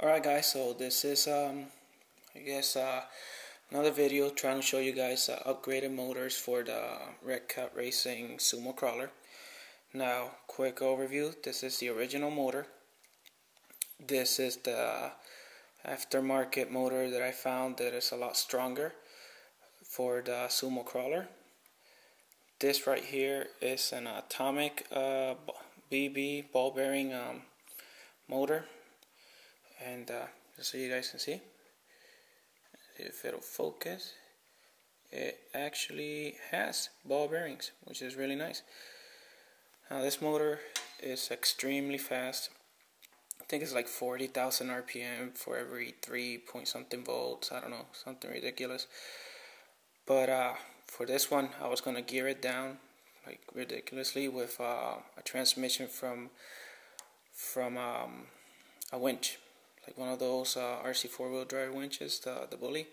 Alright guys, so this is another video trying to show you guys upgraded motors for the Redcat Racing Sumo Crawler. Now, quick overview, this is the original motor. This is the aftermarket motor that I found that is a lot stronger for the Sumo Crawler. This right here is an atomic BB ball bearing motor. And just so you guys can see if it'll focus, it actually has ball bearings, which is really nice. Now this motor is extremely fast. I think it's like 40,000 RPM for every 3 point something volts. I don't know, something ridiculous. But for this one, I was gonna gear it down like ridiculously with a transmission from a winch. Like one of those RC 4-wheel drive winches, the bully. I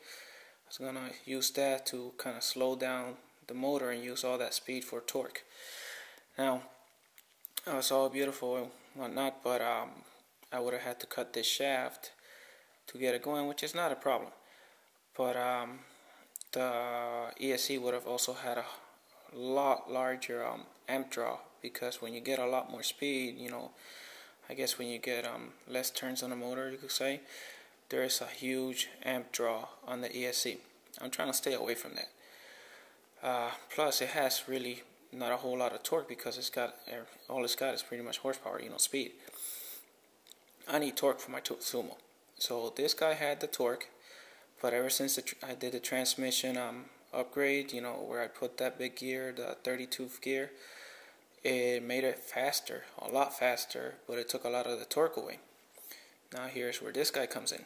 was gonna use that to kind of slow down the motor and use all that speed for torque. Now, it's all beautiful and whatnot, but I would have had to cut this shaft to get it going, which is not a problem. But the ESC would have also had a lot larger amp draw, because when you get a lot more speed, you know, I guess when you get less turns on the motor, you could say, there is a huge amp draw on the ESC. I'm trying to stay away from that. Plus, it has really not a whole lot of torque, because all it's got is pretty much horsepower, you know, speed. I need torque for my Sumo. So this guy had the torque, but ever since I did the transmission upgrade, you know, where I put that big gear, the 32th gear, it made it faster, a lot faster, but it took a lot of the torque away. Now here's where this guy comes in.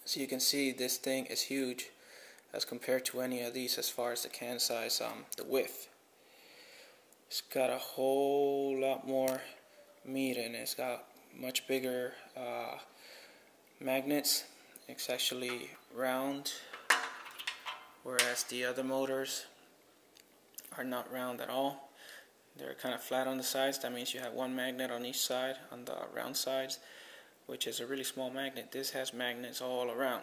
So you can see this thing is huge as compared to any of these as far as the can size, the width. It's got a whole lot more meat in it. It's got much bigger magnets. It's actually round, whereas the other motors are not round at all. They're kind of flat on the sides. That means you have one magnet on each side on the round sides, which is a really small magnet. This has magnets all around,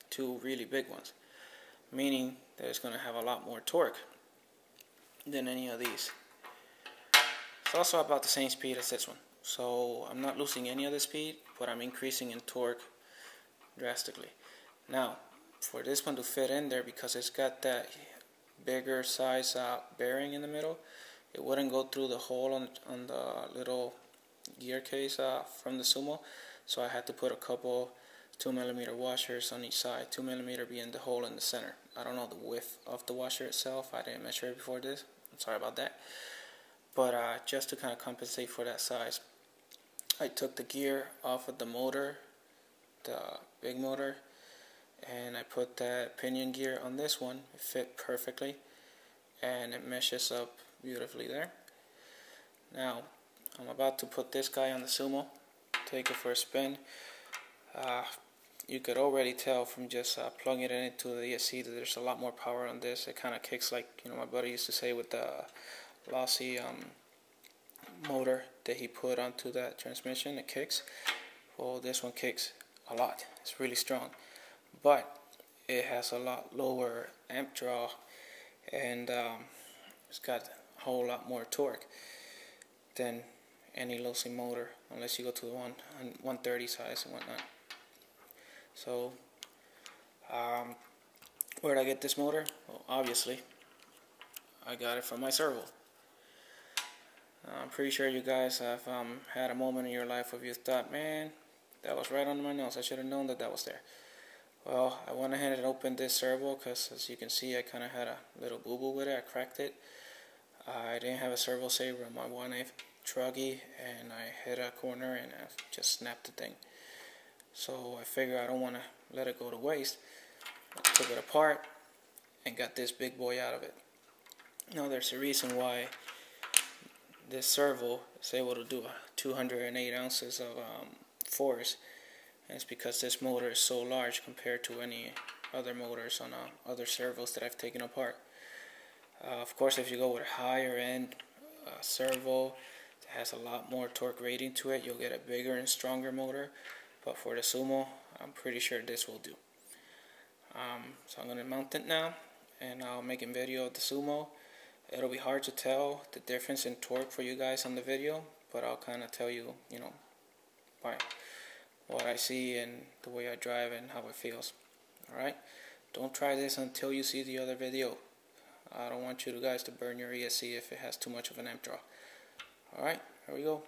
two really big ones, meaning that it's going to have a lot more torque than any of these. It's also about the same speed as this one, so I'm not losing any of the speed, but I'm increasing in torque drastically. Now, for this one to fit in there, because it's got that bigger size bearing in the middle, it wouldn't go through the hole on the little gear case from the Sumo, so I had to put a couple 2mm washers on each side, 2mm being the hole in the center. I don't know the width of the washer itself, I didn't measure it before this, I'm sorry about that. But just to kind of compensate for that size, I took the gear off of the motor, the big motor, and I put that pinion gear on this one. It fit perfectly, and it meshes up beautifully there. Now, I'm about to put this guy on the Sumo, take it for a spin. You could already tell from just plugging it into the ESC that there's a lot more power on this. It kind of kicks like, you know, my buddy used to say with the Losi motor that he put onto that transmission, it kicks. Well, this one kicks a lot. It's really strong, but it has a lot lower amp draw, and it's got a whole lot more torque than any Losi motor, unless you go to the 130 size and whatnot. So, where did I get this motor? Well, obviously, I got it from my servo. I'm pretty sure you guys have had a moment in your life where you thought, man, that was right under my nose. I should have known that was there. Well, I went ahead and opened this servo because, as you can see, I kind of had a little boo-boo with it. I cracked it. I didn't have a servo saver on my 1/8 truggy, and I hit a corner and I just snapped the thing. So I figured I don't want to let it go to waste. I took it apart and got this big boy out of it. Now, there's a reason why this servo is able to do 208 ounces of force, and it's because this motor is so large compared to any other motors on other servos that I've taken apart. Of course, if you go with a higher end servo that has a lot more torque rating to it, you'll get a bigger and stronger motor. but for the Sumo, I'm pretty sure this will do. So I'm going to mount it now, and I'll make a video of the Sumo. It'll be hard to tell the difference in torque for you guys on the video, but I'll kind of tell you, you know, what I see and the way I drive and how it feels. Alright, don't try this until you see the other video. I don't want you guys to burn your ESC if it has too much of an amp draw. Alright, here we go.